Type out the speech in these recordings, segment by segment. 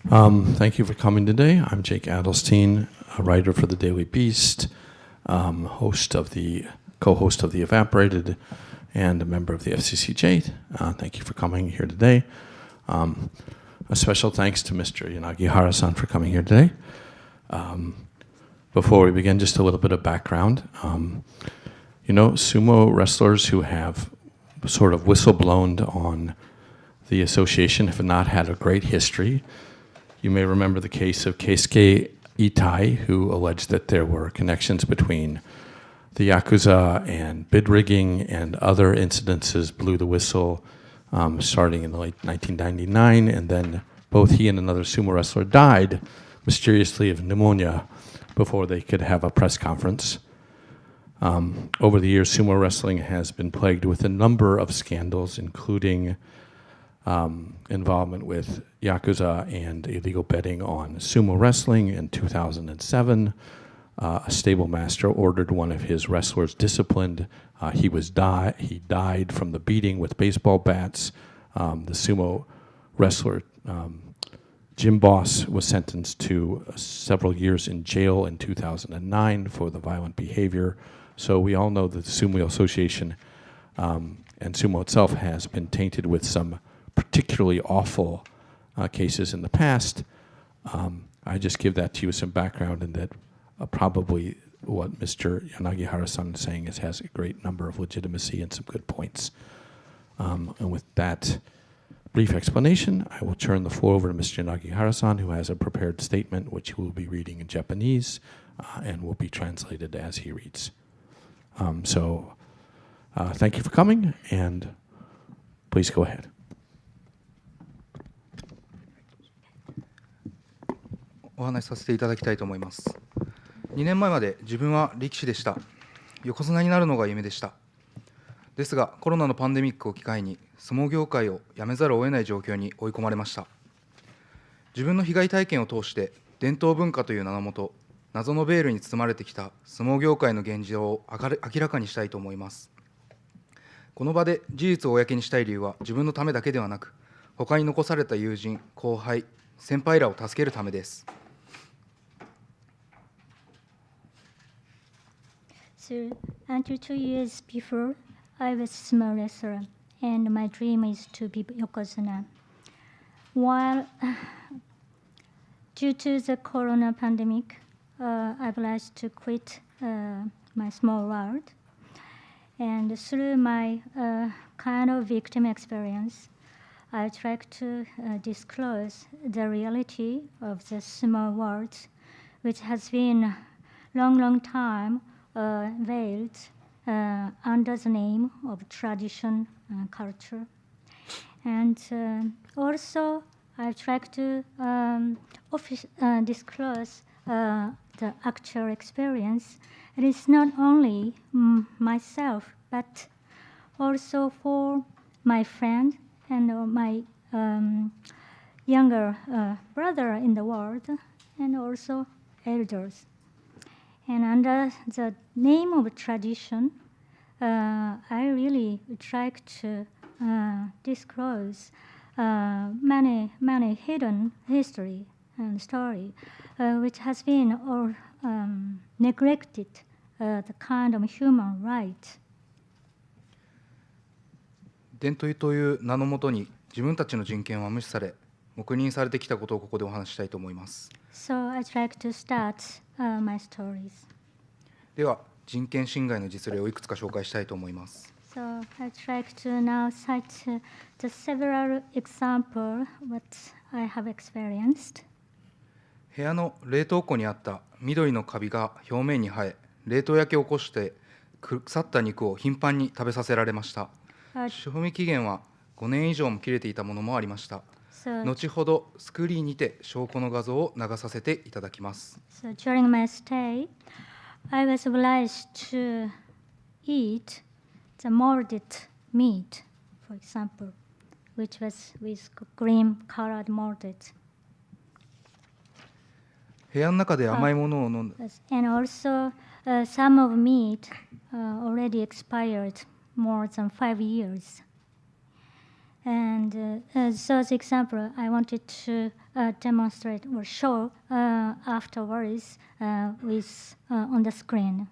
Thank you for coming today. I'm Jake Adelstein, a writer for the Daily Beast, co-host of the Evaporated, and a member of the FCCJ. Thank you for coming here today. A special thanks to Mr. Yanagihara-san for coming here today. Before we begin, just a little bit of background. Sumo wrestlers who have sort of whistleblown on the association have not had a great history. You may remember the case of Keisuke Itai, who alleged that there were connections between the Yakuza and bid rigging and other incidences, blew the whistle starting in the late 1999, and then both he and another sumo wrestler died mysteriously of pneumonia before they could have a press conference. Over the years, sumo wrestling has been plagued with a number of scandals, including involvement with Yakuza and illegal betting on sumo wrestling. In 2007, a stable master ordered one of his wrestlers disciplined. He died from the beating with baseball bats. The sumo wrestler, Jim Boss, was sentenced to several years in jail in 2009 for the violent behavior. So we all know that the Sumo Association and sumo itself has been tainted with some particularly awful cases in the past. I just give that to you as some background, and that probably what Mr. Yanagihara-san is saying has a great number of legitimacy and some good points. And with that brief explanation, I will turn the floor over to Mr. Yanagihara-san, who has a prepared statement which he will be reading in Japanese and will be translated as he reads. Thank you for coming, and please go ahead. お話しさせていただきたいと思います。2年前まで自分は力士でした。横綱になるのが夢でした。ですがコロナのパンデミックを機会に相撲業界を辞めざるを得ない状況に追い込まれました。自分の被害体験を通して伝統文化という名のもと謎のベールに包まれてきた相撲業界の現状を明らかにしたいと思います。この場で事実を公にしたい理由は自分のためだけではなく、他に残された友人、後輩、先輩らを助けるためです。So, until 2 years before, I was a sumo wrestler, and my dream is to be yokozuna. While due to the corona pandemic, I obliged to quit my small world. And through my kind of victim experience, I tried to disclose the reality of the sumo world, which has been long time veiled under the name of tradition and culture. And also, I tried to disclose the actual experience. It is not only myself, but also for my friend and my younger brother in the world, and also elders. And under the name of tradition, I really try to disclose many hidden history and story, which has been neglected the kind of human right. 伝統という名のもとに自分たちの人権は無視され、黙認されてきたことをここでお話ししたいと思います。So I'd like to start my stories. では、人権侵害の実例をいくつか紹介したいと思います。So I'd like to now cite the several examples what I have experienced. 部屋の冷凍庫にあった緑のカビが表面に生え、冷凍焼けを起こして腐った肉を頻繁に食べさせられました。賞味期限は5年以上も切れていたものもありました。後ほどスクリーンにて証拠の画像を流させていただきます。So during my stay, I was obliged to eat the molded meat, for example, which was with green-colored molded. 部屋の中で甘いものを飲んだ。And also, some of meat already expired more than 5 years. And as those example, I wanted to demonstrate or show afterwards on the screen.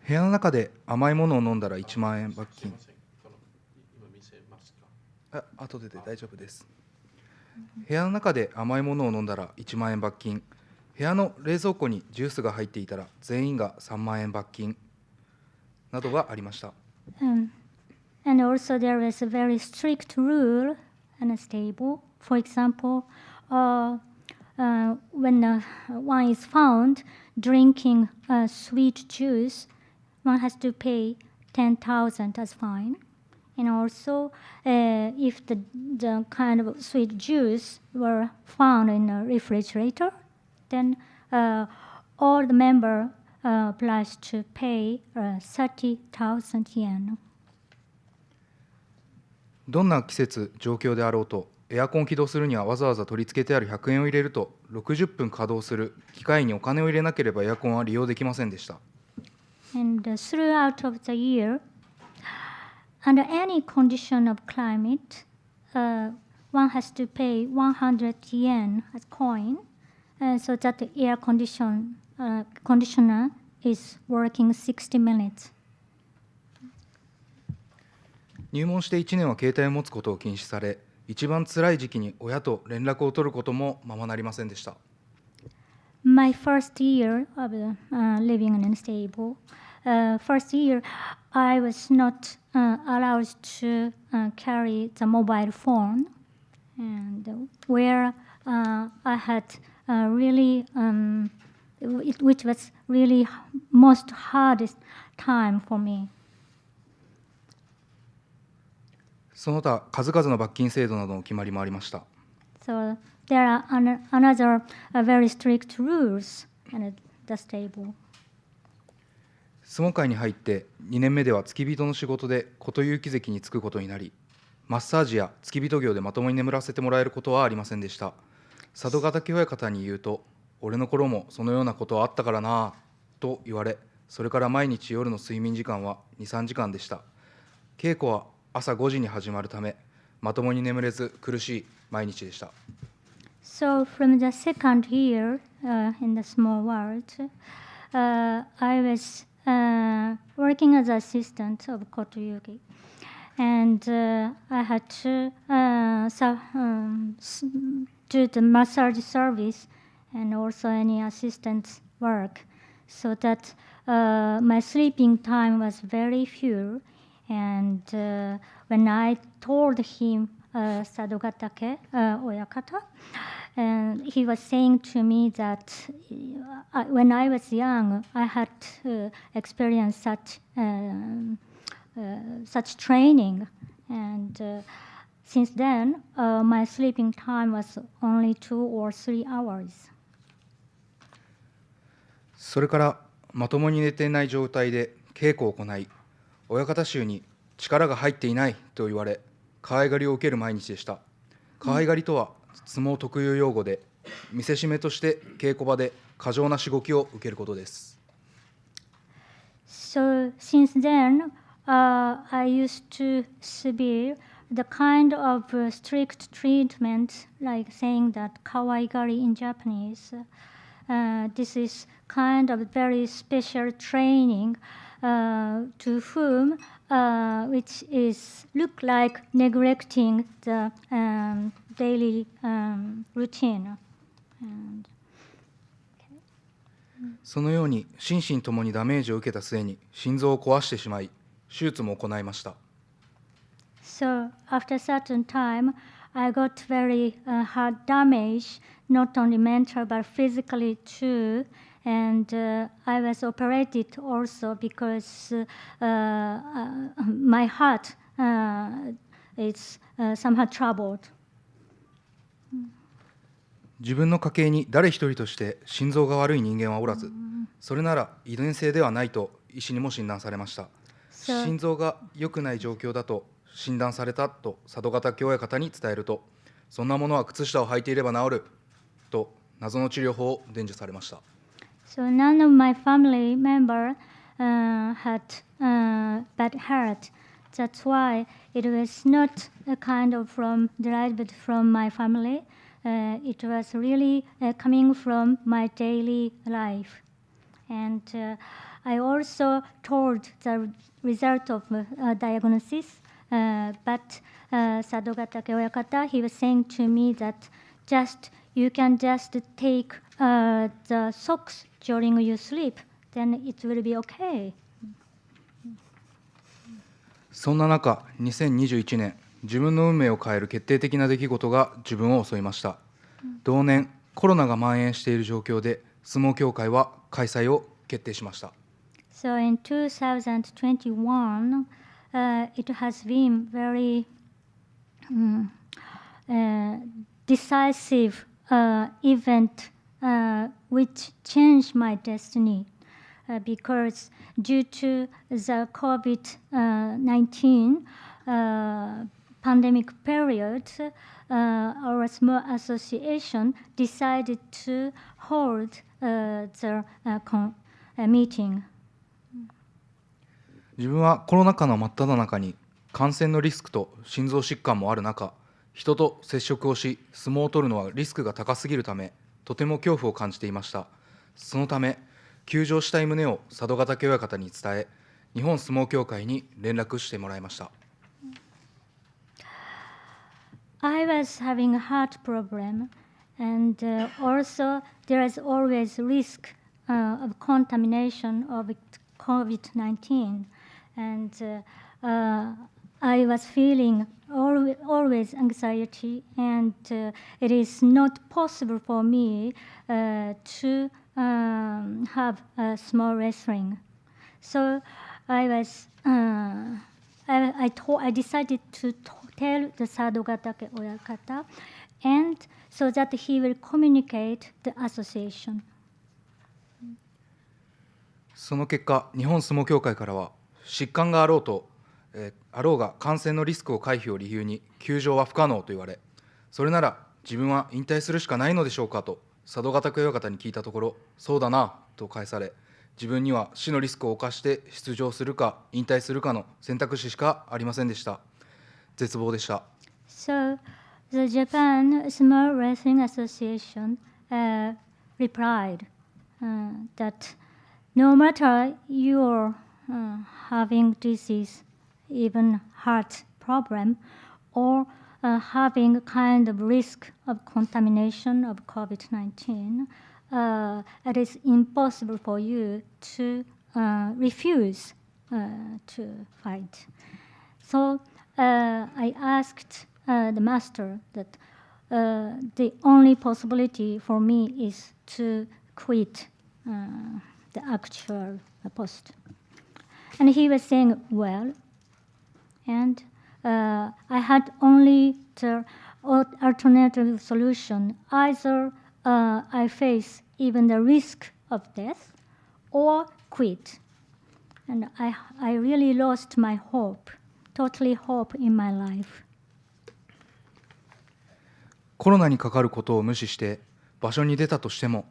部屋の中で甘いものを飲んだら1万円罰金。後で大丈夫です。部屋の中で甘いものを飲んだら1万円罰金。部屋の冷蔵庫にジュースが入っていたら全員が3万円罰金などがありました。And also there is a very strict rule and stable. For example, when one is found drinking sweet juice, one has to pay 10,000 as fine. And also, if the kind of sweet juice were found in a refrigerator, then all the member obliged to pay 30,000 yen. どんな季節、状況であろうと、エアコンを起動するにはわざわざ取り付けてある100円を入れると、60分稼働する機械にお金を入れなければエアコンは利用できませんでした。And throughout of the year, under any condition of climate, one has to pay 100 yen as coin, so that the air conditioner is working 60 minutes. 入門して1年は携帯を持つことを禁止され、一番辛い時期に親と連絡を取ることもままなりませんでした。My first year of living in unstable, first year, I was not allowed to carry the mobile phone, and where I had really, which was really most hardest time for me. その他、数々の罰金制度などの決まりもありました。So there are another very strict rules in the stable. 相撲界に入って2年目では付き人の仕事で琴勇気関に就くことになり、マッサージや付き人業でまともに眠らせてもらえることはありませんでした。佐渡ヶ嶽親方に言うと、俺の頃もそのようなことはあったからなと言われ、それから毎日夜の睡眠時間は 2,3 時間でした。稽古は朝5時に始まるため、まともに眠れず苦しい毎日でした。So from the second year in the small world, I was working as an assistant of Kotoyuki, and I had to do the massage service and also any assistant's work, so that my sleeping time was very few. And when I told him Sadogatake Oyakata, and he was saying to me that when I was young, I had experienced such training, and since then, my sleeping time was only 2 or 3 hours. それからまともに寝ていない状態で稽古を行い、親方衆に力が入っていないと言われ、可愛がりを受ける毎日でした。可愛がりとは相撲特有用語で、見せしめとして稽古場で過剰なしごきを受けることです。So since then, I used to severe the kind of strict treatment, like saying that kawaigari in Japanese. This is kind of very special training to whom, which is look like neglecting the daily routine. そのように心身ともにダメージを受けた末に心臓を壊してしまい、手術も行いました。So after a certain time, I got very hard damage, not only mental but physically too, and I was operated also because my heart is somehow troubled. 自分の家系に誰一人として心臓が悪い人間はおらず、それなら遺伝性ではないと医師にも診断されました。心臓が良くない状況だと診断されたと佐渡ヶ嶽親方に伝えると、そんなものは靴下を履いていれば治ると謎の治療法を伝授されました。So none of my family member had bad heart, That's why it was not a kind of derived from my family. It was really coming from my daily life. And I also told the result of diagnosis, but Sadogatake Oyakata, he was saying to me that you can just take the socks during your sleep, then it will be okay. そんな中、2021年、自分の運命を変える決定的な出来事が自分を襲いました。同年、コロナが蔓延している状況で、相撲協会は開催を決定しました。So in 2021, it has been very decisive event which changed my destiny. Because due to the COVID-19 pandemic period, our small association decided to hold the meeting. 自分はコロナ禍の真っ只中に感染のリスクと心臓疾患もある中、人と接触をし、相撲を取るのはリスクが高すぎるため、とても恐怖を感じていました。そのため、休場したい旨を佐渡ヶ嶽親方に伝え、日本相撲協会に連絡してもらいました。I was having a heart problem, and also there is always risk of contamination of COVID-19, and I was feeling always anxiety, and it is not possible for me to have small wrestling. So I decided to tell the Sadogatake Oyakata, and so that he will communicate the association. その結果、日本相撲協会からは疾患があろうが感染のリスクを回避を理由に休場は不可能と言われ、それなら自分は引退するしかないのでしょうかと佐渡ヶ嶽親方に聞いたところ、そうだなと返され、自分には死のリスクを冒して出場するか引退するかの選択肢しかありませんでした。絶望でした。So the Japan Small Wrestling Association replied that no matter you're having disease, even heart problem, or having a kind of risk of contamination of COVID-19, it is impossible for you to refuse to fight. So I asked the master that the only possibility for me is to quit the actual post. And he was saying, well, and I had only the alternative solution. Either I face even the risk of death or quit. And I really lost my hope, totally hope in my life. コロナにかかることを無視して場所に出たとしても、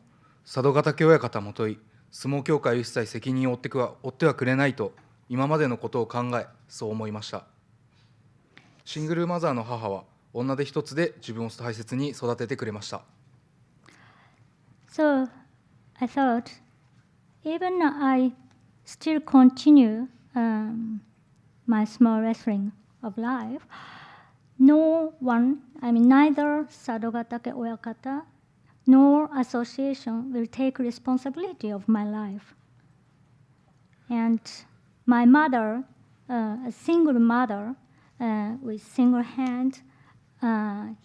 佐渡ヶ嶽親方もとい、相撲協会は一切責任を負ってはくれないと今までのことを考え、そう思いました。シングルマザーの母は女手一つで自分を大切に育ててくれました。So I thought, even I still continue my small wrestling of life, no one, neither Sadogatake Oyakata nor association will take responsibility of my life. And my mother, a single mother with single hand,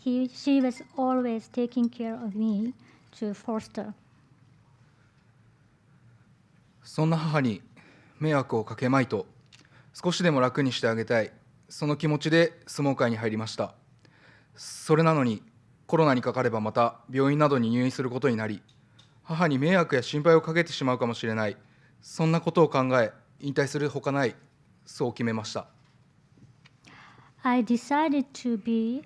she was always taking care of me to foster. そんな母に迷惑をかけまいと、少しでも楽にしてあげたい、その気持ちで相撲界に入りました。それなのにコロナにかかればまた病院などに入院することになり、母に迷惑や心配をかけてしまうかもしれない、そんなことを考え、引退するほかない、そう決めました。I decided to be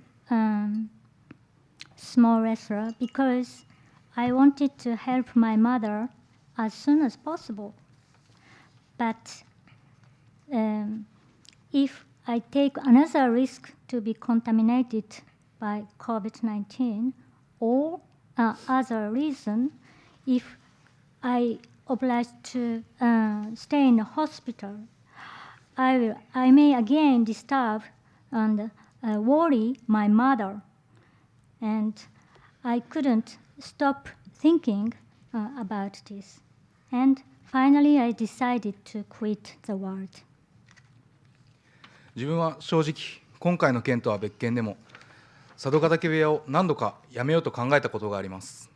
small wrestler because I wanted to help my mother as soon as possible. But if I take another risk to be contaminated by COVID-19 or other reason, if I obliged to stay in the hospital, I may again disturb and worry my mother. And I couldn't stop thinking about this. And finally, I decided to quit the world. 自分は正直、今回の件とは別件でも、佐渡ヶ嶽部屋を何度か辞めようと考えたことがあります。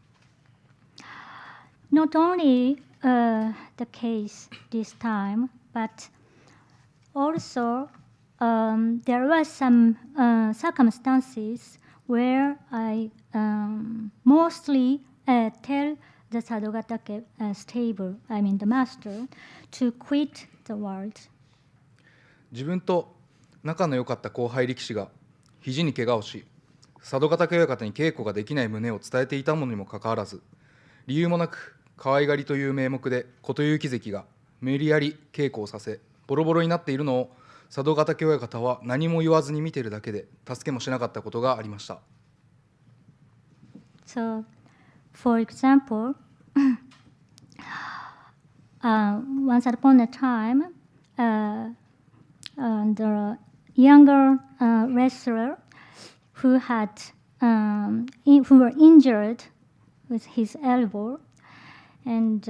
Not only the case this time, but also there were some circumstances where I mostly tell the Sadogatake stable, I mean the master, to quit the world. 自分と仲の良かった後輩力士が肘に怪我をし、佐渡ヶ嶽親方に稽古ができない旨を伝えていたのにもかかわらず、理由もなく可愛がりという名目で琴勇気関が無理やり稽古をさせ、ボロボロになっているのを佐渡ヶ嶽親方は何も言わずに見ているだけで助けもしなかったことがありました。So, for example, once upon a time, the younger wrestler who were injured with his elbow, and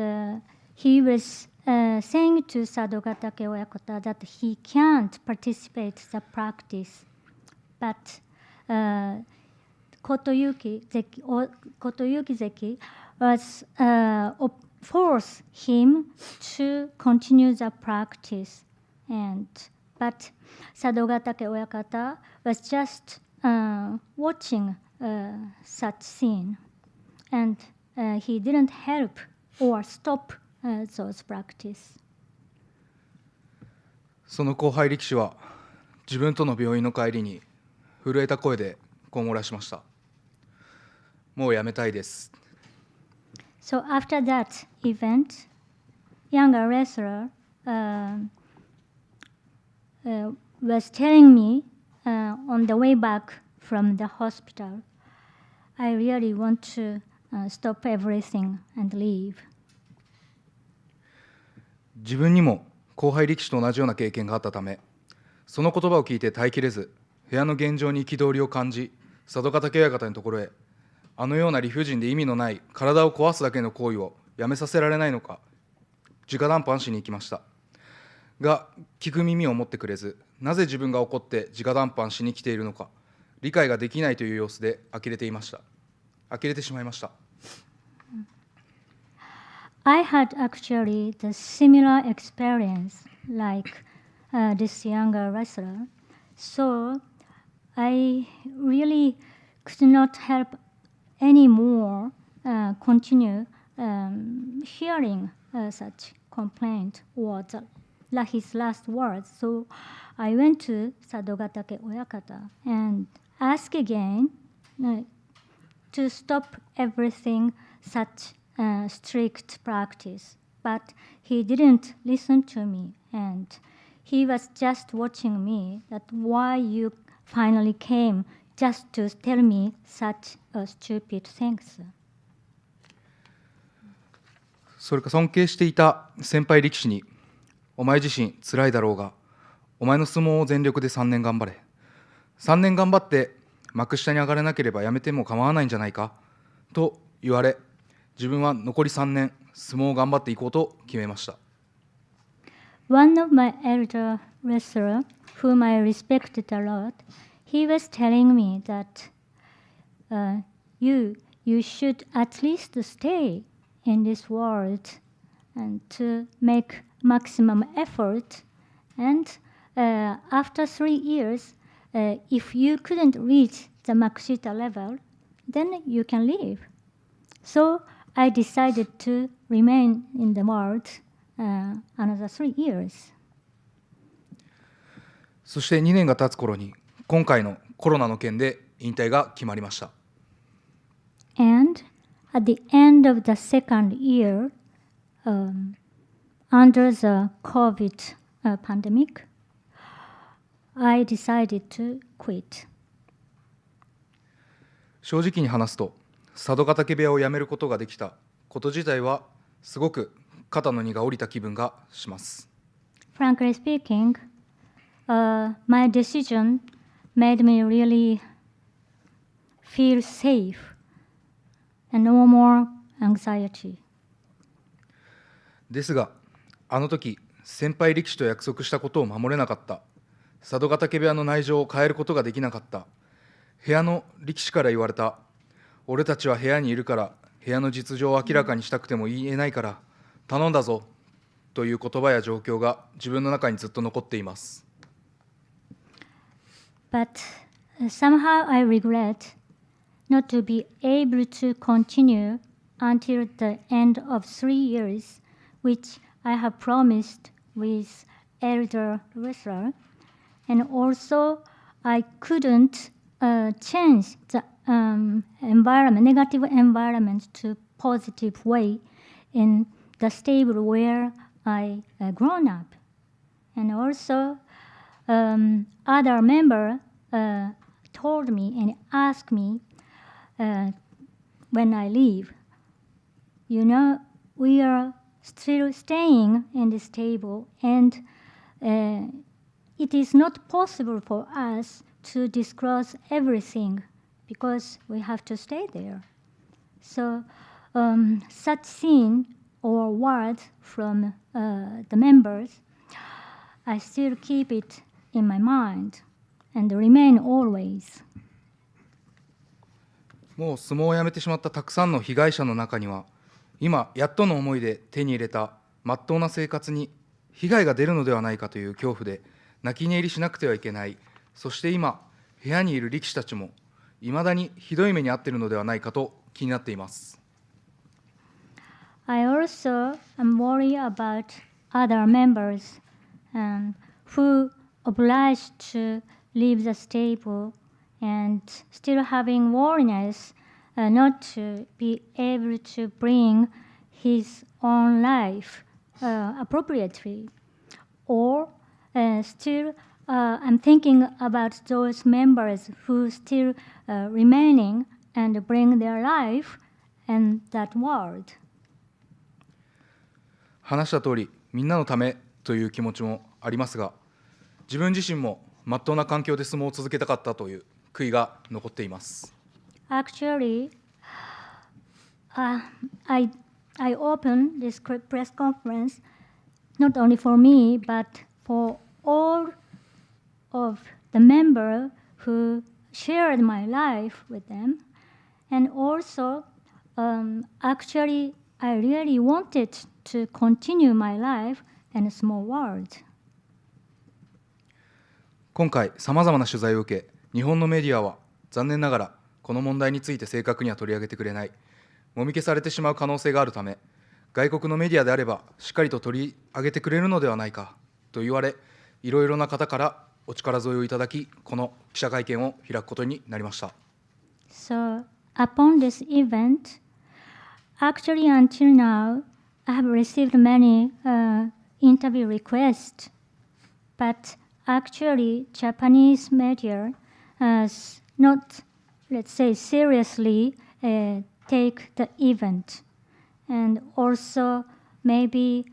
he was saying to Sadogatake Oyakata that he can't participate in the practice, but Kotoyuki Zeki was forced him to continue the practice, but Sadogatake Oyakata was just watching such scene, and he didn't help or stop those practice. その後輩力士は自分との病院の帰りに震えた声でこう漏らしました。もうやめたいです。So after that event, younger wrestler was telling me on the way back from the hospital, I really want to stop everything and leave. 自分にも後輩力士と同じような経験があったため、その言葉を聞いて耐えきれず、部屋の現状に憤りを感じ、佐渡ヶ嶽親方のところへ、あのような理不尽で意味のない体を壊すだけの行為をやめさせられないのか、直談判しに行きました。が、聞く耳を持ってくれず、なぜ自分が怒って直談判しに来ているのか、理解ができないという様子で呆れてしまいました。I had actually the similar experience like this younger wrestler, so I really could not help anymore continue hearing such complaint or his last words. So I went to Sadogatake Oyakata and asked again to stop everything such strict practice. But he didn't listen to me, and he was just watching me that why you finally came just to tell me such stupid things. それか尊敬していた先輩力士に、お前自身辛いだろうが、お前の相撲を全力で3年頑張れ。3年頑張って幕下に上がれなければやめても構わないんじゃないかと言われ、自分は残り3年相撲を頑張っていこうと決めました。One of my elder wrestlers, whom I respected a lot, he was telling me that you should at least stay in this world and to make maximum effort. And after 3 years, if you couldn't reach the Makushita level, then you can leave. So I decided to remain in the world another 3 years. そして2年が経つ頃に、今回のコロナの件で引退が決まりました。And at the end of the second year, under the COVID pandemic, I decided to quit. 正直に話すと、佐渡ヶ嶽部屋を辞めることができたこと自体は、すごく肩の荷が下りた気分がします。Frankly speaking, my decision made me really feel safe and no more anxiety. ですが、あの時、先輩力士と約束したことを守れなかった、佐渡ヶ嶽部屋の内情を変えることができなかった、部屋の力士から言われた、俺たちは部屋にいるから、部屋の実情を明らかにしたくても言えないから、頼んだぞ、という言葉や状況が自分の中にずっと残っています。But somehow I regret not to be able to continue until the end of 3 years, which I have promised with elder wrestler. And also, I couldn't change the environment, negative environment to positive way in the stable where I grown up. And also, other member told me and asked me when I leave, you know, we are still staying in this table, and it is not possible for us to disclose everything because we have to stay there. So such scene or words from the members, I still keep it in my mind and remain always. もう相撲をやめてしまったたくさんの被害者の中には、今やっとの思いで手に入れたまっとうな生活に被害が出るのではないかという恐怖で泣き寝入りしなくてはいけない、そして今部屋にいる力士たちもいまだにひどい目に遭っているのではないかと気になっています。I also am worried about other members who obliged to leave the stable and still having worriness not to be able to bring his own life appropriately. Or still I'm thinking about those members who still remaining and bring their life in that world. 話した通り、みんなのためという気持ちもありますが、自分自身もまっとうな環境で相撲を続けたかったという悔いが残っています。Actually, I opened this press conference not only for me, but for all of the members who shared my life with them. And also, actually, I really wanted to continue my life in a small world. 今回、さまざまな取材を受け、日本のメディアは残念ながらこの問題について正確には取り上げてくれない、もみ消されてしまう可能性があるため、外国のメディアであればしっかりと取り上げてくれるのではないかと言われ、いろいろな方からお力添えをいただき、この記者会見を開くことになりました。So, upon this event, actually until now, I have received many interview requests, but actually Japanese media has not, let's say, seriously take the event, and also maybe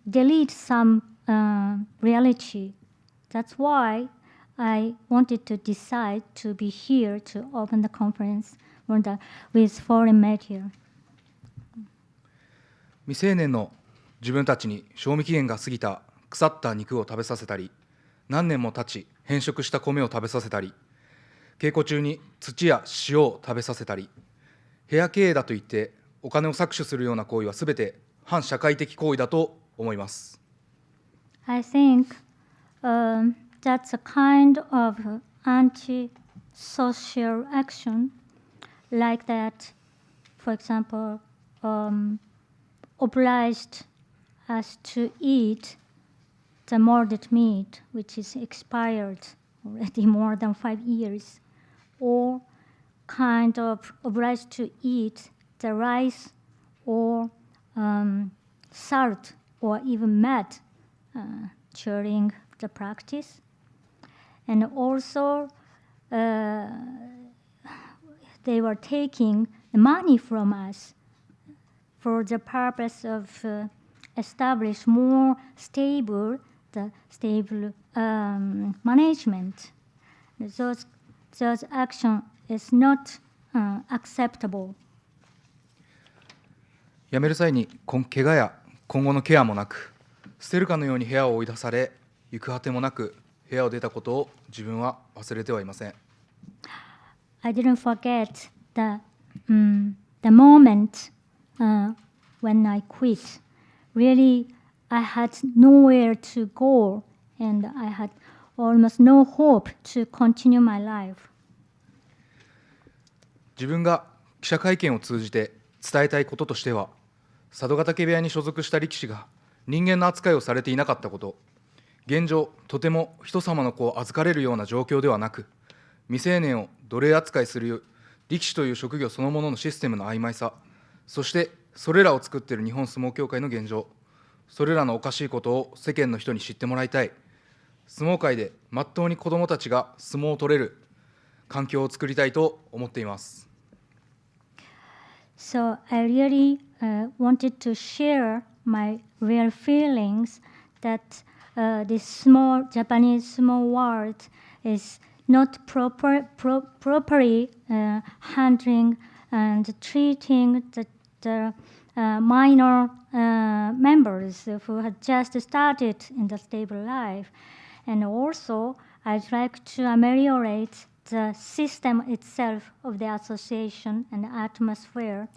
delete some reality. That's why I wanted to decide to be here to open the conference with foreign media. 未成年の自分たちに賞味期限が過ぎた腐った肉を食べさせたり、何年も経ち変色した米を食べさせたり、稽古中に土や塩を食べさせたり、部屋経営だと言ってお金を搾取するような行為はすべて反社会的行為だと思います。I think that's a kind of anti-social action, like that, for example, obliged us to eat the molded meat, which is expired already more than 5 years, or kind of obliged to eat the rice or salt or even mud during the practice. and also they were taking the money from us for the purpose of establish more stable management. Those action is not acceptable. 辞める際に怪我や今後のケアもなく、捨てるかのように部屋を追い出され、行く果てもなく部屋を出たことを自分は忘れてはいません。I didn't forget the moment when I quit. Really, I had nowhere to go, and I had almost no hope to continue my life. 自分が記者会見を通じて伝えたいこととしては、佐渡ヶ嶽部屋に所属した力士が人間の扱いをされていなかったこと、現状、とても人様の子を預かれるような状況ではなく、未成年を奴隷扱いする力士という職業そのもののシステムの曖昧さ、そしてそれらを作っている日本相撲協会の現状、それらのおかしいことを世間の人に知ってもらいたい。相撲界でまっとうに子どもたちが相撲を取れる環境を作りたいと思っています。So I really wanted to share my real feelings that this small Japanese small world is not properly handling and treating the minor members who had just started in the stable life. And also, I'd like to ameliorate the system itself of the association and atmosphere.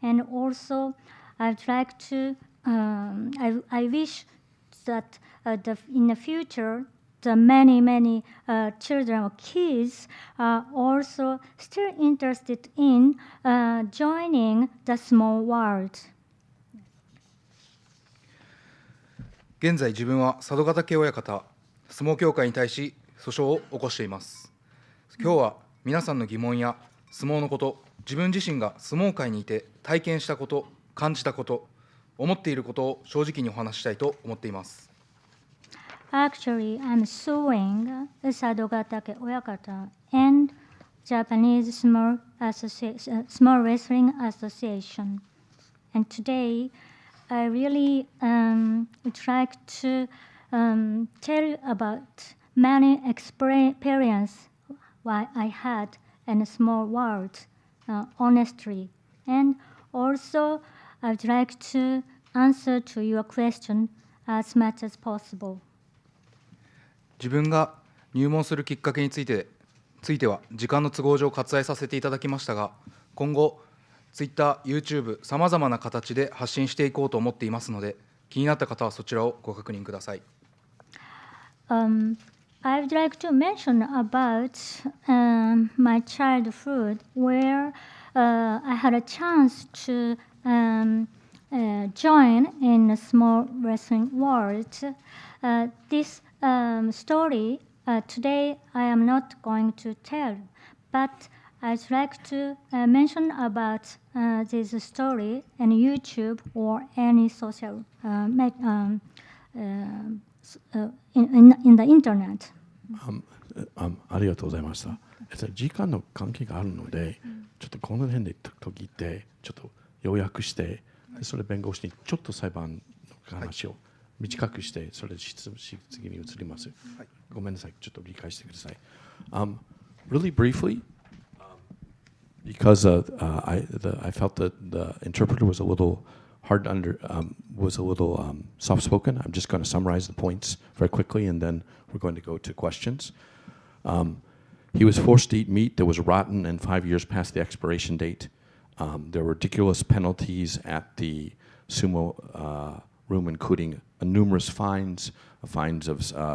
And also, I'd like to, I wish that in the future, the many children or kids are also still interested in joining the small world. 現在、自分は佐渡ヶ嶽親方、相撲協会に対し訴訟を起こしています。今日は皆さんの疑問や相撲のこと、自分自身が相撲界にいて体験したこと、感じたこと、思っていることを正直にお話ししたいと思っています。Actually, I'm suing Sadogatake Oyakata and Japanese Small Wrestling Association. And today, I really would like to tell you about many experiences I had in a small world, honestly. And also, I'd like to answer to your question as much as possible. 自分が入門するきっかけについては時間の都合上割愛させていただきましたが、今後 Twitter、YouTube さまざまな形で発信していこうと思っていますので、気になった方はそちらをご確認ください。I'd like to mention about my childhood where I had a chance to join in a small wrestling world. This story today I am not going to tell, but I'd like to mention about this story on YouTube or any social in the internet. ありがとうございました。時間の関係があるので、ちょっとこの辺で途切ってちょっと要約して、それ弁護士にちょっと裁判の話を短くして、それで次に移ります。ごめんなさい、ちょっと理解してください。Really briefly, because I felt that the interpreter was a little soft-spoken. I'm just going to summarize the points very quickly, and then we're going to go to questions. He was forced to eat meat that was rotten and 5 years past the expiration date. There were ridiculous penalties at the sumo room, including numerous fines of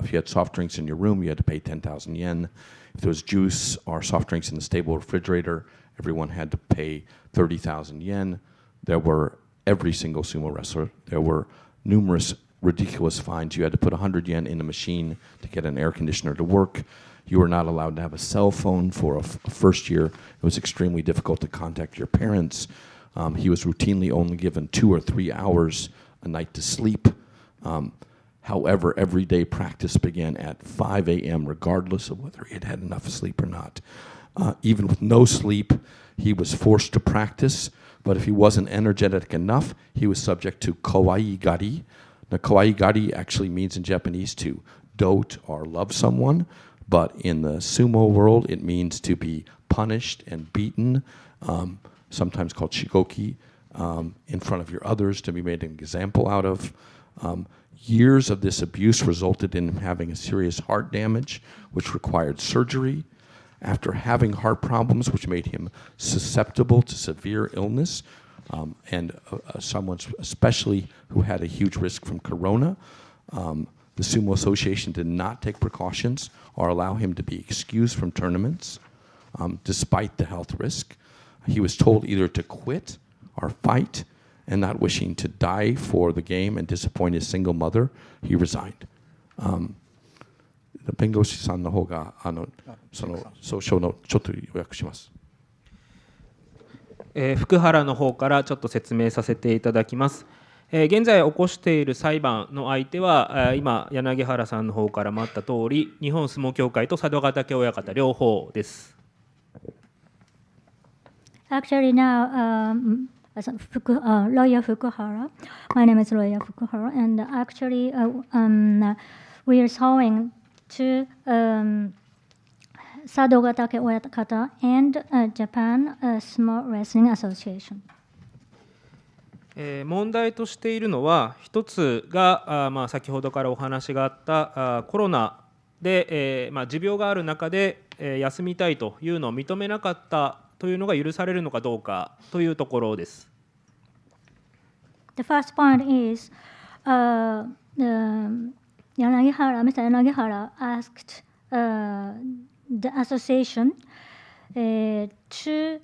if you had soft drinks in your room, you had to pay 10,000 yen. If there was juice or soft drinks in the stable refrigerator, everyone had to pay 30,000 yen. There were every single sumo wrestler. There were numerous ridiculous fines. You had to put 100 yen in a machine to get an air conditioner to work. You were not allowed to have a cell phone for a first year. It was extremely difficult to contact your parents. He was routinely only given 2 or 3 hours a night to sleep. However, everyday practice began at 5 a.m., regardless of whether he had had enough sleep or not. Even with no sleep, he was forced to practice, but if he wasn't energetic enough, he was subject to kawaii gari. Now, kawaii gari actually means in Japanese to dote or love someone, but in the sumo world, it means to be punished and beaten, sometimes called shigoki, in front of your others, to be made an example out of. Years of this abuse resulted in him having a serious heart damage, which required surgery. After having heart problems, which made him susceptible to severe illness, and someone especially who had a huge risk from corona, the Sumo Association did not take precautions or allow him to be excused from tournaments, despite the health risk. He was told either to quit or fight, and not wishing to die for the game and disappoint his single mother, he resigned. 弁護士さんの方がその訴訟のちょっと予約します。福原の方からちょっと説明させていただきます。現在起こしている裁判の相手は今柳原さんの方からもあった通り、日本相撲協会と佐渡ヶ嶽親方両方です。Actually now, Ryo Fukuhara. My name is Ryo Fukuhara, and actually we are suing to Sado Gatake Oyakata and Japan Sumo Wrestling Association. 問題としているのは、一つが先ほどからお話があったコロナで持病がある中で休みたいというのを認めなかったというのが許されるのかどうかというところです。The first point is Mr. Yanagihara asked the association to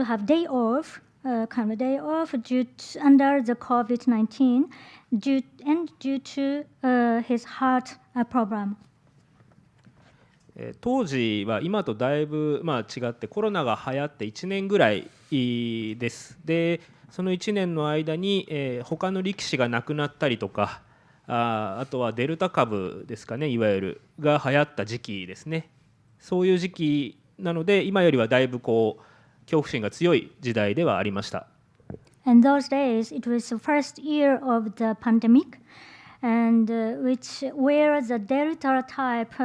have day off, kind of day off under the COVID-19 due to his heart problem. 当時は今とだいぶ違ってコロナが流行って1年ぐらいです。でその1年の間に他の力士が亡くなったりとか、あとはデルタ株ですかね、いわゆるが流行った時期ですね。そういう時期なので今よりはだいぶ恐怖心が強い時代ではありました。And those days it was the first year of the pandemic, and where the Delta type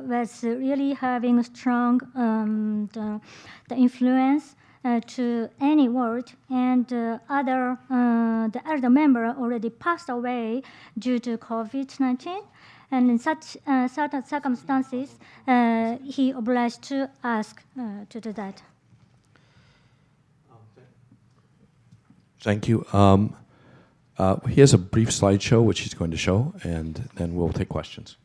was really having strong the influence to any world, and the elder member already passed away due to COVID-19, and in such certain circumstances, he obliged to ask to do that. Thank you. He has a brief slideshow which he's going to show, and then we'll take questions.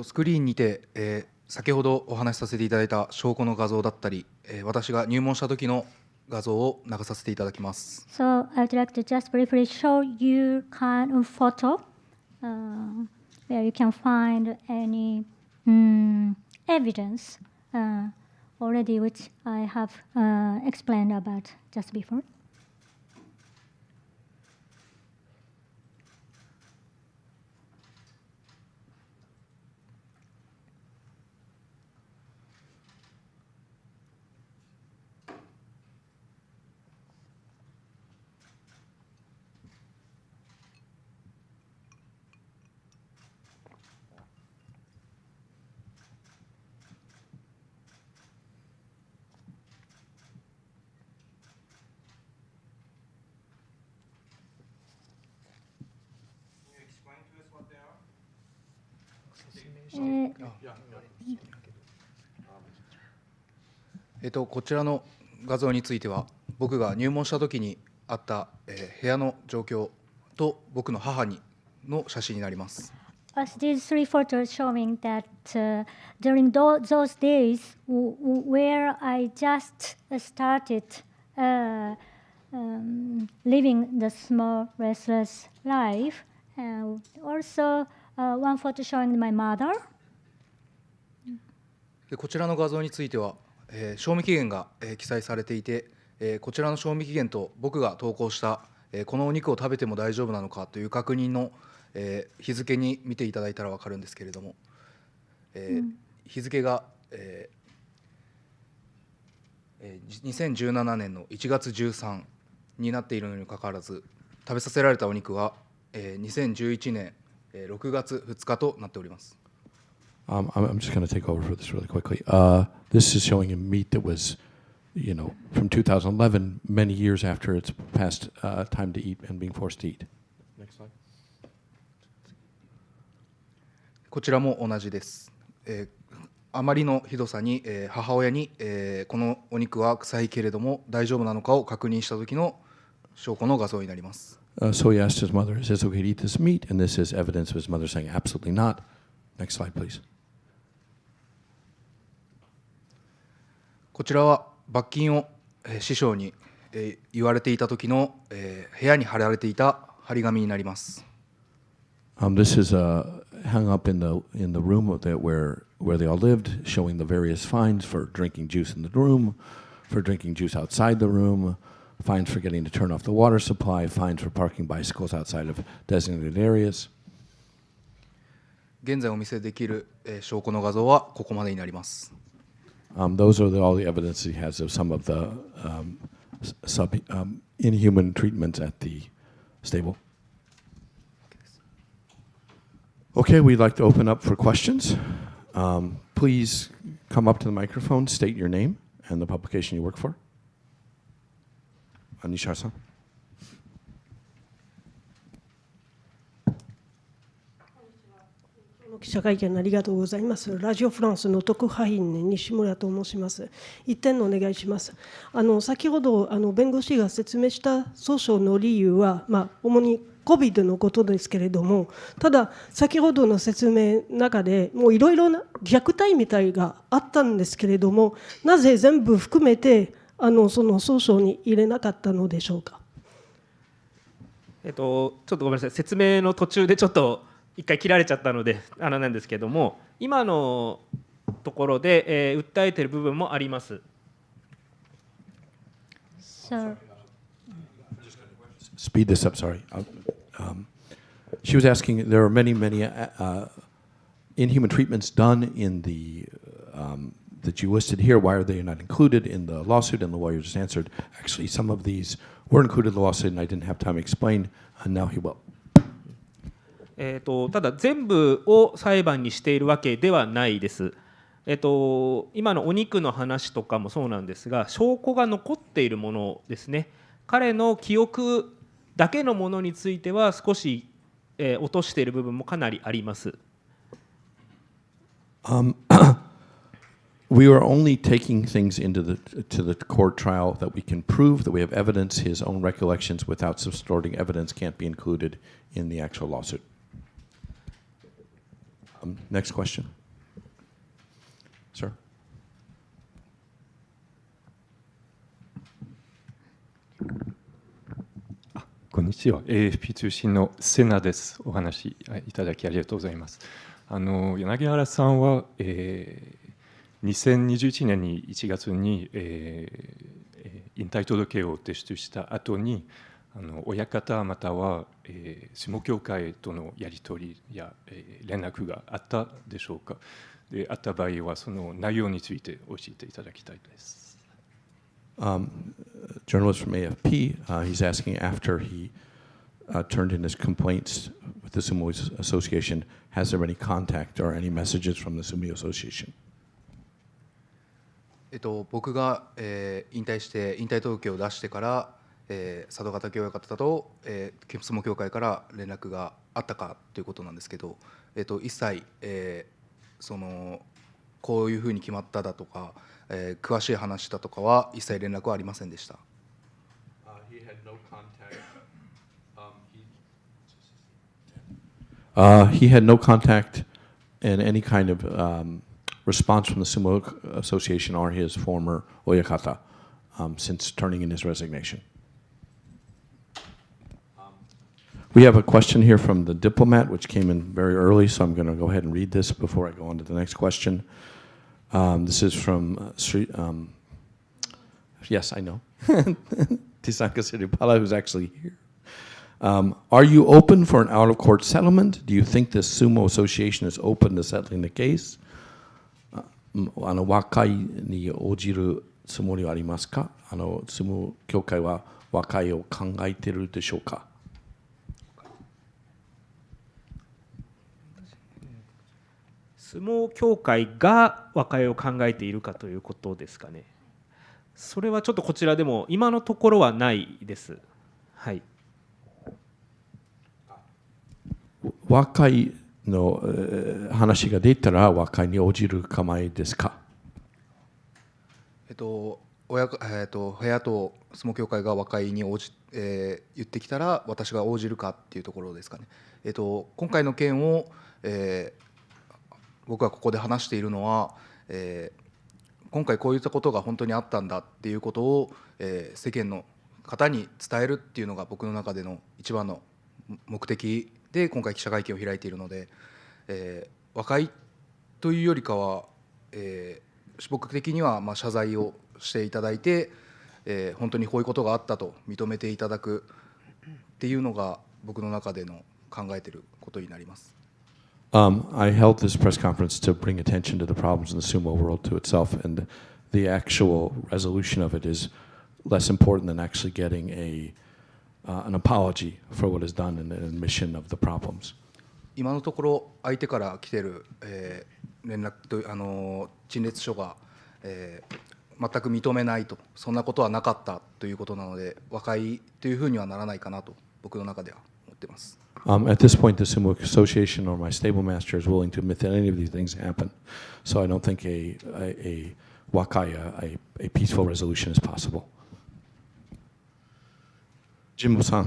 スクリーンにて、先ほどお話しさせていただいた証拠の画像だったり、私が入門した時の画像を流させていただきます。So I'd like to just briefly show you kind of photo where you can find any evidence already which I have explained about just before. Yeah. こちらの画像については、僕が入門した時にあった、部屋の状況と僕の母の写真になります。As these three photos showing that during those days where I just started living the small restless life, also one photo showing my mother. でこちらの画像については、賞味期限が、記載されていて、こちらの賞味期限と僕が投稿したこのお肉を食べても大丈夫なのかという確認の日付に見ていただいたら分かるんですけれども、日付が2017年の1月13になっているのにもかかわらず、食べさせられたお肉は2011年6月2日となっております。I'm just going to take over for this really quickly. This is showing a meat that was, from 2011, many years after its past time to eat and being forced to eat. Next slide. こちらも同じです。あまりのひどさに、母親に、このお肉は臭いけれども大丈夫なのかを確認した時の証拠の画像になります。So he asked his mother, is it okay to eat this meat? And this is evidence of his mother saying, absolutely not. Next slide, please. こちらは罰金を師匠に言われていた時の部屋に貼られていた張り紙になります。This is hung up in the room where they all lived, showing the various fines for drinking juice in the room, for drinking juice outside the room, fines for getting to turn off the water supply, fines for parking bicycles outside of designated areas. 現在お見せできる証拠の画像はここまでになります。Those are all the evidence he has of some of the inhuman treatments at the stable. Okay, we'd like to open up for questions. Please come up to the microphone, state your name and the publication you work for. Nishar-san. 記者会見ありがとうございます。ラジオフランスの特派員の西村と申します。一点お願いします。先ほど弁護士が説明した訴訟の理由は、主に COVID のことですけれども、ただ先ほどの説明の中でもういろいろな虐待みたいがあったんですけれども、なぜ全部含めてその訴訟に入れなかったのでしょうか。ちょっとごめんなさい、説明の途中でちょっと一回切られちゃったのでなんですけども、今のところで、訴えている部分もあります。Speed this up, sorry. She was asking, there are many inhuman treatments done in that you listed here. Why are they not included in the lawsuit? And the lawyer just answered, actually, some of these were included in the lawsuit, and I didn't have time to explain, and now he will. ただ全部を裁判にしているわけではないです。今のお肉の話とかもそうなんですが、証拠が残っているものですね。彼の記憶だけのものについては少し、落としている部分もかなりあります。We are only taking things to the court trial that we can prove that we have evidence. His own recollections without distorting evidence can't be included in the actual lawsuit. Next question. Sir. こんにちは。AFP 通信のセナです。お話いただきありがとうございます。柳原さんは、2021年に1月に、引退届を提出した後に親方または、相撲協会とのやり取りや、連絡があったでしょうか。であった場合はその内容について教えていただきたいです。Journalist from AFP, he's asking after he turned in his complaints with the Sumo Association, has there been any contact or any messages from the Sumo Association? 僕が、引退して引退届を出してから、佐渡ヶ嶽親方と、相撲協会から連絡があったかということなんですけど、一切、こういうふうに決まっただとか、詳しい話だとかは一切連絡はありませんでした。He had no contact and any kind of response from the Sumo Association or his former Oyakata since turning in his resignation. We have a question here from the diplomat, which came in very early, so I'm going to go ahead and read this before I go on to the next question. This is from Yes, I know. Tisanka Siripala, who's actually here. Are you open for an out-of-court settlement? Do you think the Sumo Association is open to settling the case? 和解に応じるつもりはありますか？相撲協会は和解を考えているでしょうか？相撲協会が和解を考えているかということですかね。それはちょっとこちらでも今のところはないです。はい。和解の話が出たら和解に応じる構えですか？部屋と相撲協会が和解に言ってきたら私が応じるかっていうところですかね。今回の件を、僕がここで話しているのは、今回こういったことが本当にあったんだっていうことを、世間の方に伝えるっていうのが僕の中での一番の目的で今回記者会見を開いているので、和解というよりかは、僕的には謝罪をしていただいて、本当にこういうことがあったと認めていただくっていうのが僕の中での考えていることになります。I held this press conference to bring attention to the problems in the sumo world to itself, and the actual resolution of it is less important than actually getting an apology for what is done and an admission of the problems. 今のところ相手から来てる、連絡と陳列書が、全く認めないと、そんなことはなかったということなので和解というふうにはならないかなと僕の中では思っています。At this point, the Sumo Association or my stable master is willing to admit that any of these things happen. So I don't think a wakai, a peaceful resolution is possible. Jimbo-san.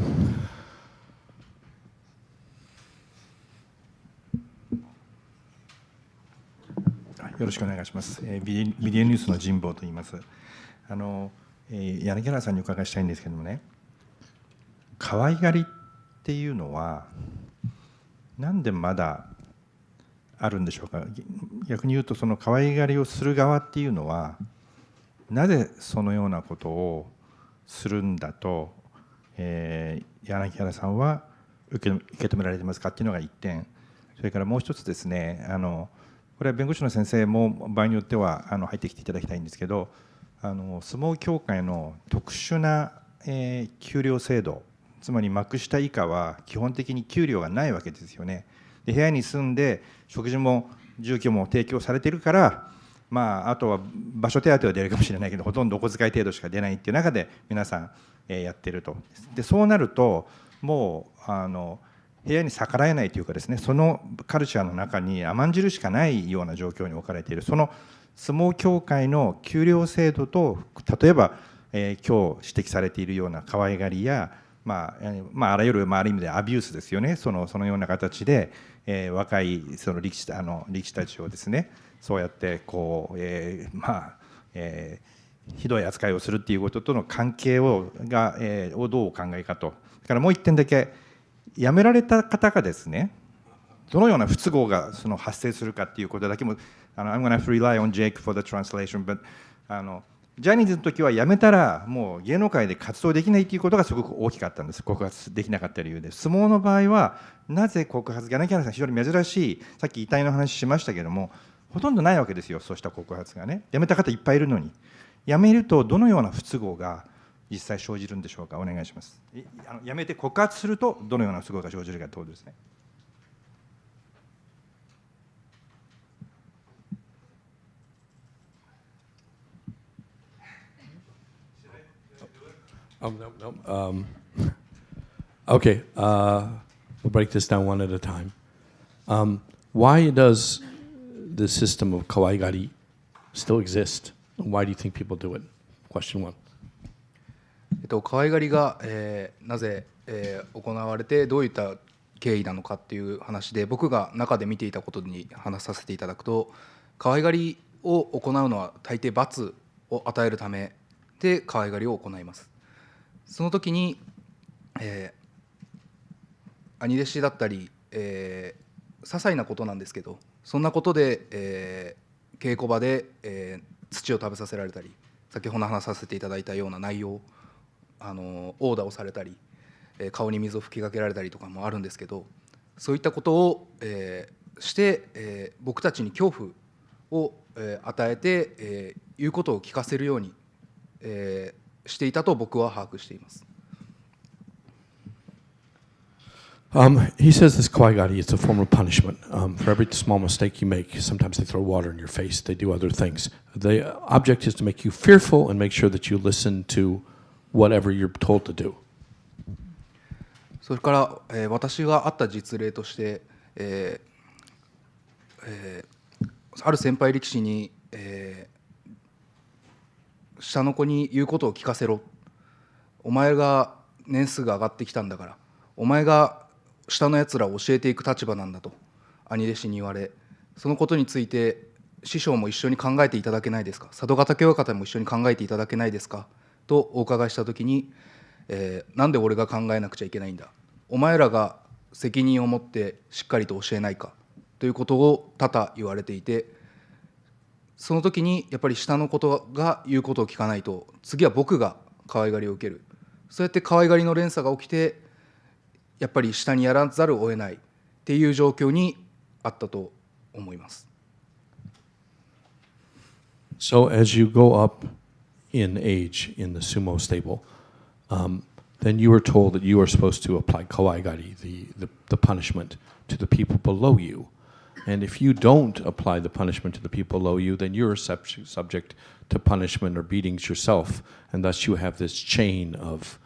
よろしくお願いします。ビデオニュースの神保と言います。柳原さんにお伺いしたいんですけどもね、可愛がりっていうのはなんでまだあるんでしょうか。逆に言うとその可愛がりをする側っていうのはなぜそのようなことをするんだと、柳原さんは受け止められてますかっていうのが一点。それからもう一つですね、これは弁護士の先生も場合によっては入ってきていただきたいんですけど、相撲協会の特殊な、給料制度、つまり幕下以下は基本的に給料がないわけですよね。で部屋に住んで食事も住居も提供されているから、あとは場所手当は出るかもしれないけどほとんどお小遣い程度しか出ないっていう中で皆さん、やってると。でそうなるともう部屋に逆らえないというかですね、そのカルチャーの中に甘んじるしかないような状況に置かれている。その相撲協会の給料制度と例えば、今日指摘されているような可愛がりやあらゆる、ある意味でアビュースですよね。そのような形で、若いその力士たちをですね、そうやってこう、ひどい扱いをするっていうこととの関係をどうお考えかと。それからもう一点だけ、辞められた方がですね、どのような不都合が発生するかっていうことだけも、I'm going to rely on Jake for the translation, but ジャニーズの時は辞めたらもう芸能界で活動できないということがすごく大きかったんです。告発できなかった理由で。相撲の場合はなぜ告発、柳原さん非常に珍しい、さっき遺体の話しましたけどもほとんどないわけですよ、そうした告発がね。辞めた方いっぱいいるのに。辞めるとどのような不都合が実際生じるんでしょうか。お願いします。辞めて告発するとどのような不都合が生じるかということですね。No. Okay, we'll break this down one at a time. Why does the system of kawaigari still exist? Why do you think people do it? Question one. 可愛がりが、なぜ、行われてどういった経緯なのかっていう話で、僕が中で見ていたことに話させていただくと、可愛がりを行うのは大抵罰を与えるためで可愛がりを行います。その時に、兄弟子だったり、些細なことなんですけど、そんなことで、稽古場で、土を食べさせられたり先ほど話させていただいたような内容、オーダーをされたり、顔に水を吹きかけられたりとかもあるんですけど、そういったことを、して、僕たちに恐怖を、与えて、言うことを聞かせるように、していたと僕は把握しています。He says this kawaigari is a form of punishment. For every small mistake you make, sometimes they throw water in your face, they do other things. The object is to make you fearful and make sure that you listen to whatever you're told to do. それから、私があった実例として、ある先輩力士に、下の子に言うことを聞かせろ、お前が年数が上がってきたんだから、お前が下のやつらを教えていく立場なんだと兄弟子に言われ、そのことについて師匠も一緒に考えていただけないですか、佐渡ヶ嶽親方も一緒に考えていただけないですかとお伺いしたときに、なんで俺が考えなくちゃいけないんだ、お前らが責任を持ってしっかりと教えないかということを多々言われていて、その時にやっぱり下のことが言うことを聞かないと、次は僕が可愛がりを受ける、そうやって可愛がりの連鎖が起きて、やっぱり下にやらざるを得ないっていう状況にあったと思います。So as you go up in age in the sumo stable, then you were told that you are supposed to apply kawaigari, the punishment, to the people below you. And if you don't apply the punishment to the people below you, then you're subject to punishment or beatings yourself, and thus you have this chain of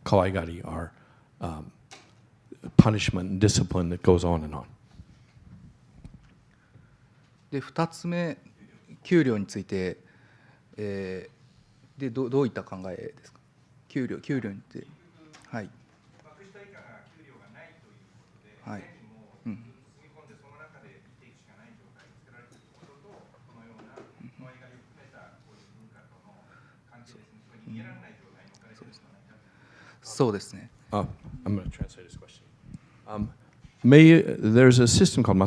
kawaigari, or punishment and discipline that goes on and on. で2つ目、給料について、でどういった考えですか。給料について、はい。はい。うん。そうですね。I'm going to translate his question. There's a system called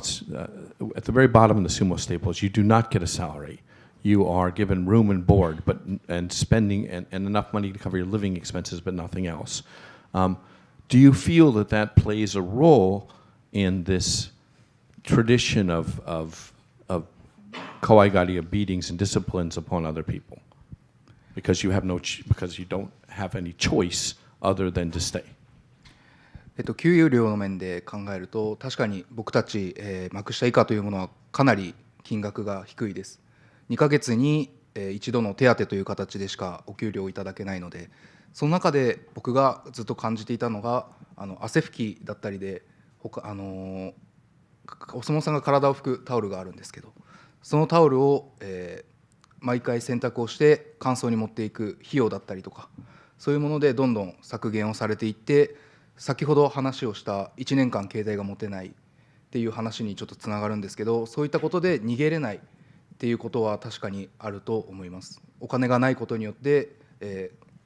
at the very bottom of the sumo stables. You do not get a salary. You are given room and board, and spending and enough money to cover your living expenses, but nothing else. Do you feel that plays a role in this tradition of kawaigari, of beatings and disciplines upon other people, because you don't have any choice other than to stay? 給料の面で考えると、確かに僕たち、幕下以下というものはかなり金額が低いです。2ヶ月に一度の手当という形でしかお給料をいただけないので、その中で僕がずっと感じていたのが、汗拭きだったりで、お相撲さんが体を拭くタオルがあるんですけど、そのタオルを、毎回洗濯をして乾燥に持っていく費用だったりとか、そういうものでどんどん削減をされていって、先ほど話をした1年間携帯が持てないっていう話にちょっとつながるんですけど、そういったことで逃げれないっていうことは確かにあると思います。お金がないことによって、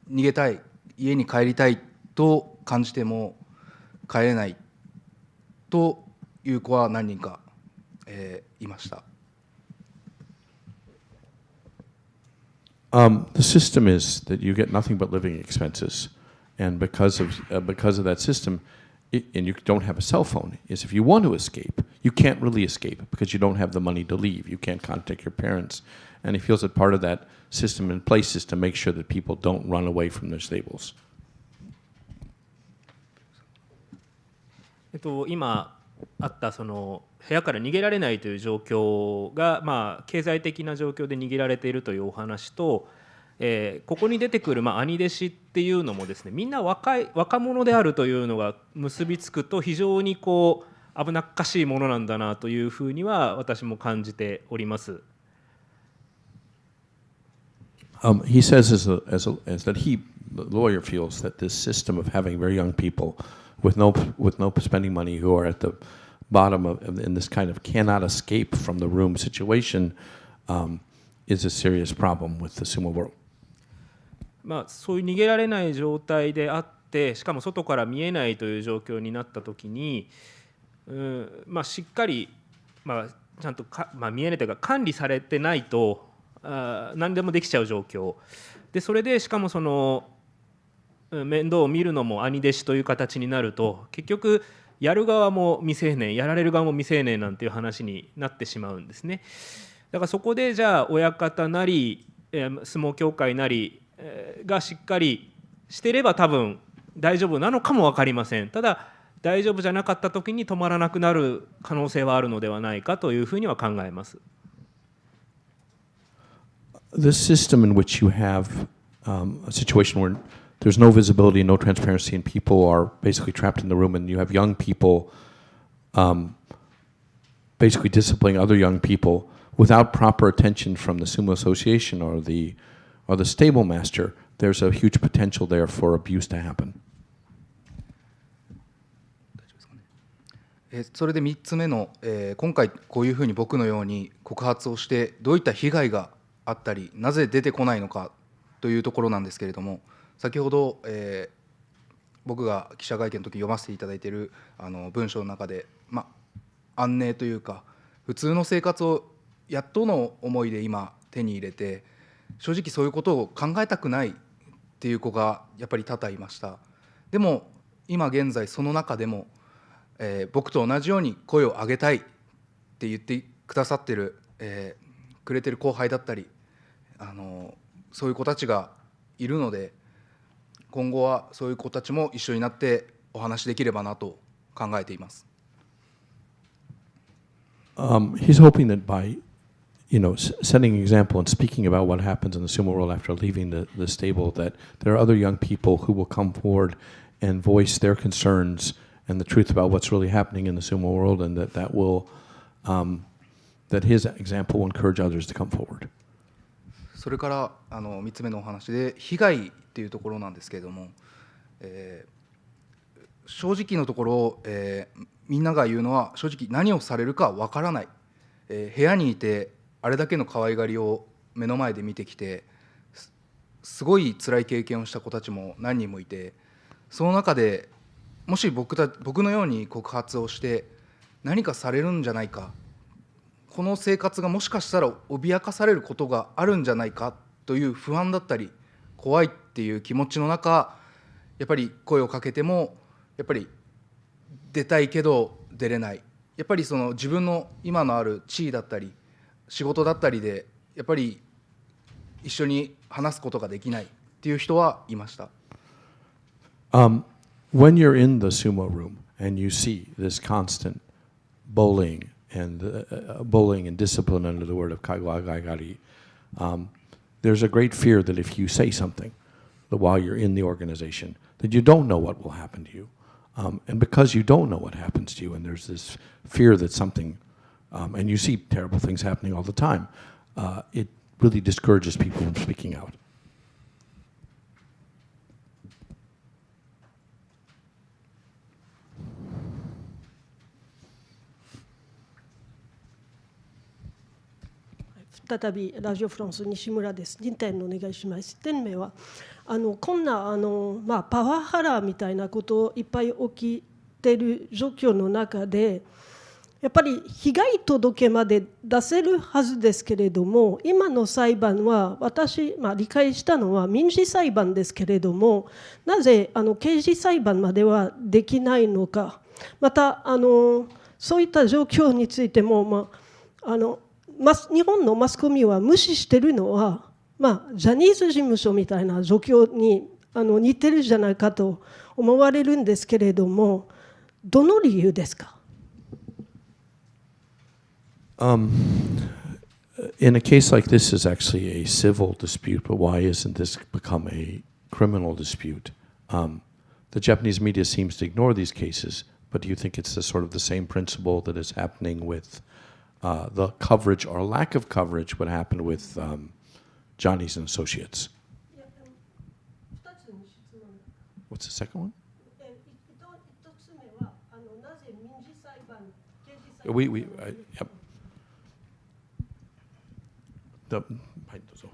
逃げたい、家に帰りたいと感じても帰れないという子は何人か、いました。The system is that you get nothing but living expenses, and because of that system, and you don't have a cell phone, is if you want to escape, you can't really escape because you don't have the money to leave. You can't contact your parents, and he feels that part of that system in place is to make sure that people don't run away from their stables. 今あったその部屋から逃げられないという状況が、経済的な状況で逃げられているというお話と、ここに出てくる、兄弟子っていうのもですね、みんな若者であるというのが結びつくと非常に危なっかしいものなんだなというふうには私も感じております。He says as that the lawyer feels that this system of having very young people with no spending money who are at the bottom in this kind of cannot escape from the room situation is a serious problem with the sumo world. そういう逃げられない状態であって、しかも外から見えないという状況になったときに、しっかり、ちゃんと見えないというか管理されてないと何でもできちゃう状況で、それでしかもその面倒を見るのも兄弟子という形になると、結局やる側も未成年、やられる側も未成年なんていう話になってしまうんですね。だからそこでじゃあ親方なり相撲協会なりがしっかりしてれば多分大丈夫なのかも分かりません。ただ大丈夫じゃなかった時に止まらなくなる可能性はあるのではないかというふうには考えます。This system in which you have a situation where there's no visibility, no transparency, and people are basically trapped in the room, and you have young people basically disciplining other young people without proper attention from the sumo association or the stable master, there's a huge potential there for abuse to happen. それで3つ目の、今回こういうふうに僕のように告発をしてどういった被害があったりなぜ出てこないのかというところなんですけれども、先ほど、僕が記者会見の時に読ませていただいている文章の中で、安寧というか普通の生活をやっとの思いで今手に入れて、正直そういうことを考えたくないっていう子がやっぱり多々いました。でも今現在その中でも、僕と同じように声を上げたいって言ってくださってる、くれてる後輩だったりそういう子たちがいるので、今後はそういう子たちも一緒になってお話できればなと考えています。He's hoping that by setting an example and speaking about what happens in the sumo world after leaving the stable, that there are other young people who will come forward and voice their concerns and the truth about what's really happening in the sumo world, and that his example will encourage others to come forward. それから3つ目のお話で被害っていうところなんですけれども、正直のところ、みんなが言うのは正直何をされるかわからない、部屋にいてあれだけの可愛がりを目の前で見てきてすごい辛い経験をした子たちも何人もいて、その中でもし僕のように告発をして何かされるんじゃないか、この生活がもしかしたら脅かされることがあるんじゃないかという不安だったり怖いっていう気持ちの中、やっぱり声をかけてもやっぱり出たいけど出れない、やっぱりその自分の今のある地位だったり仕事だったりでやっぱり一緒に話すことができないっていう人はいました。When you're in the sumo room and you see this constant bullying and discipline under the word of kagwagaigari, there's a great fear that if you say something that while you're in the organization, that you don't know what will happen to you. And because you don't know what happens to you, and there's this fear that something, and you see terrible things happening all the time, it really discourages people from speaking out. 再びラジオフランス西村です。2点お願いします。1点目はこんなパワハラみたいなこといっぱい起きてる状況の中で、やっぱり被害届まで出せるはずですけれども、今の裁判は私、理解したのは民事裁判ですけれども、なぜ刑事裁判まではできないのか、またそういった状況についても、日本のマスコミは無視しているのは、ジャニーズ事務所みたいな状況に似てるんじゃないかと思われるんですけれども、どの理由ですか？In a case like this is actually a civil dispute, but why isn't this become a criminal dispute? The Japanese media seems to ignore these cases, but do you think it's sort of the same principle that is happening with the coverage or lack of coverage what happened with Johnny's and Associates? What's the second one? Yep. はい、どうぞ。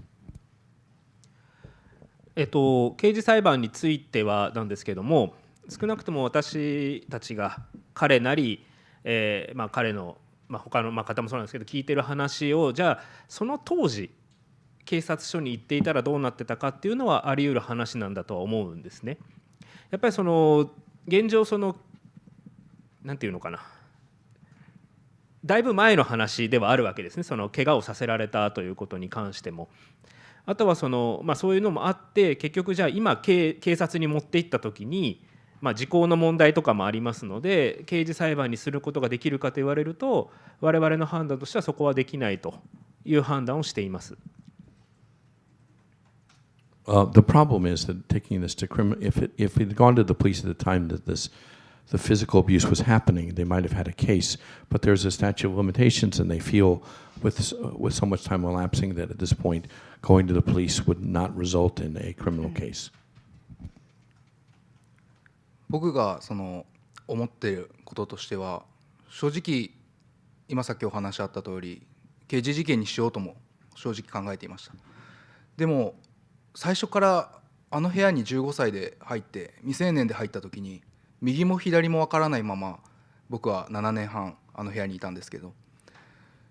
刑事裁判についてはなんですけども、少なくとも私たちが彼なり、彼の他の方もそうなんですけど聞いてる話を、じゃあその当時警察署に行っていたらどうなってたかっていうのはあり得る話なんだとは思うんですね。やっぱりその現状なんていうのかな、だいぶ前の話ではあるわけですね。その怪我をさせられたということに関しても。あとはそういうのもあって結局じゃあ今警察に持って行った時に、時効の問題とかもありますので刑事裁判にすることができるかと言われると我々の判断としてはそこはできないという判断をしています。The problem is that taking this to criminal, if it had gone to the police at the time that the physical abuse was happening, they might have had a case. But there's a statute of limitations, and they feel with so much time elapsing that at this point, going to the police would not result in a criminal case. 僕が思っていることとしては、正直今さっきお話あった通り刑事事件にしようとも正直考えていました。でも最初からあの部屋に15歳で入って未成年で入った時に右も左もわからないまま僕は7年半あの部屋にいたんですけど、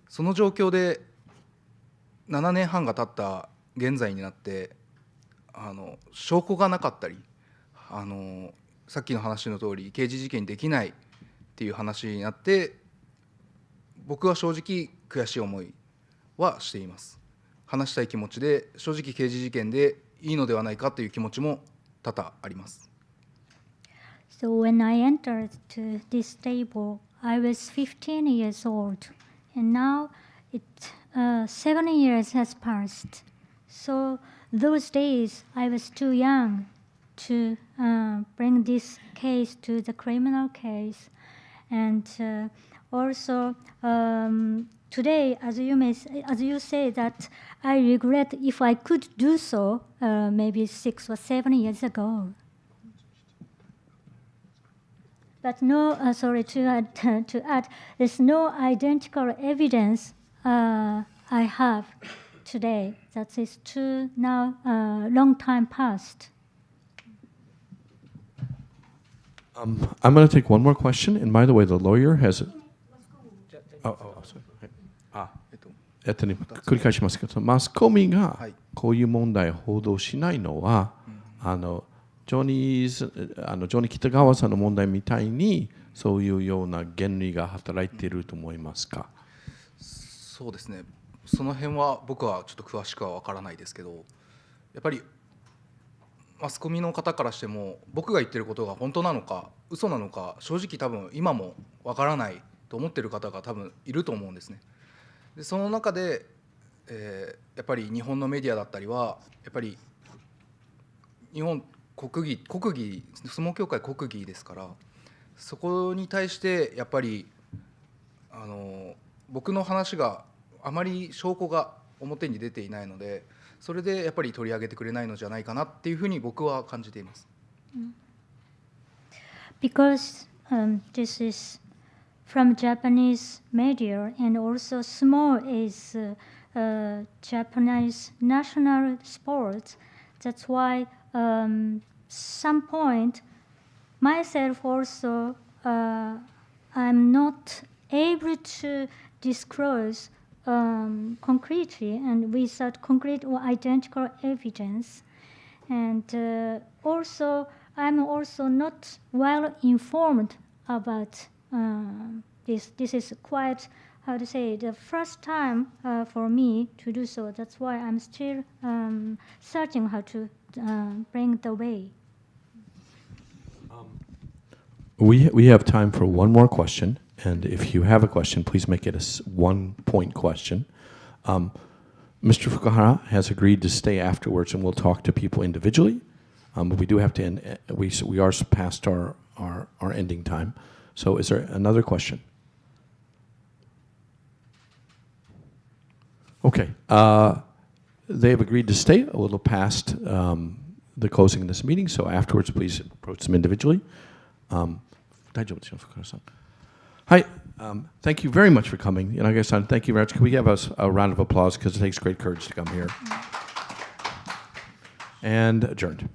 その状況で7年半が経った現在になって証拠がなかったりさっきの話の通り刑事事件にできないっていう話になって僕は正直悔しい思いはしています。話したい気持ちで正直刑事事件でいいのではないかという気持ちも多々あります。So when I entered to this table, I was 15 years old, and now 7 years has passed. So those days I was too young to bring this case to the criminal case, and also today, as you say that I regret if I could do so, maybe 6 or 7 years ago. But no, sorry to add, there's no identical evidence I have today. That is too now long time past. I'm going to take one more question. And by the way, the lawyer has. Sorry. 繰り返しますけど、マスコミがこういう問題を報道しないのは、ジョニー北川さんの問題みたいにそういうような原理が働いていると思いますか？そうですね。その辺は僕はちょっと詳しくは分からないですけど、やっぱりマスコミの方からしても僕が言ってることが本当なのか嘘なのか正直多分今も分からないと思ってる方が多分いると思うんですね。でその中で、やっぱり日本のメディアだったりはやっぱり日本国技相撲協会国技ですから、そこに対してやっぱり僕の話があまり証拠が表に出ていないので、それでやっぱり取り上げてくれないのじゃないかなっていうふうに僕は感じています。Because this is from Japanese media, and also sumo is Japanese national sport. That's why some point myself also I'm not able to disclose concretely and without concrete or identical evidence, and also I'm also not well informed about this. This is quite, how to say, the first time for me to do so. That's why I'm still searching how to bring the way. We have time for one more question, and if you have a question, please make it a one-point question. Mr. Fukuhara has agreed to stay afterwards, and we'll talk to people individually. But we do have to end. We are past our ending time. So, is there another question? Okay. They have agreed to stay a little past the closing of this meeting. So afterwards, please approach them individually. 大丈夫ですよ、福原さん。はい。Thank you very much for coming. Yanagihara-san, thank you very much. Can we have a round of applause because it takes great courage to come here? And adjourned.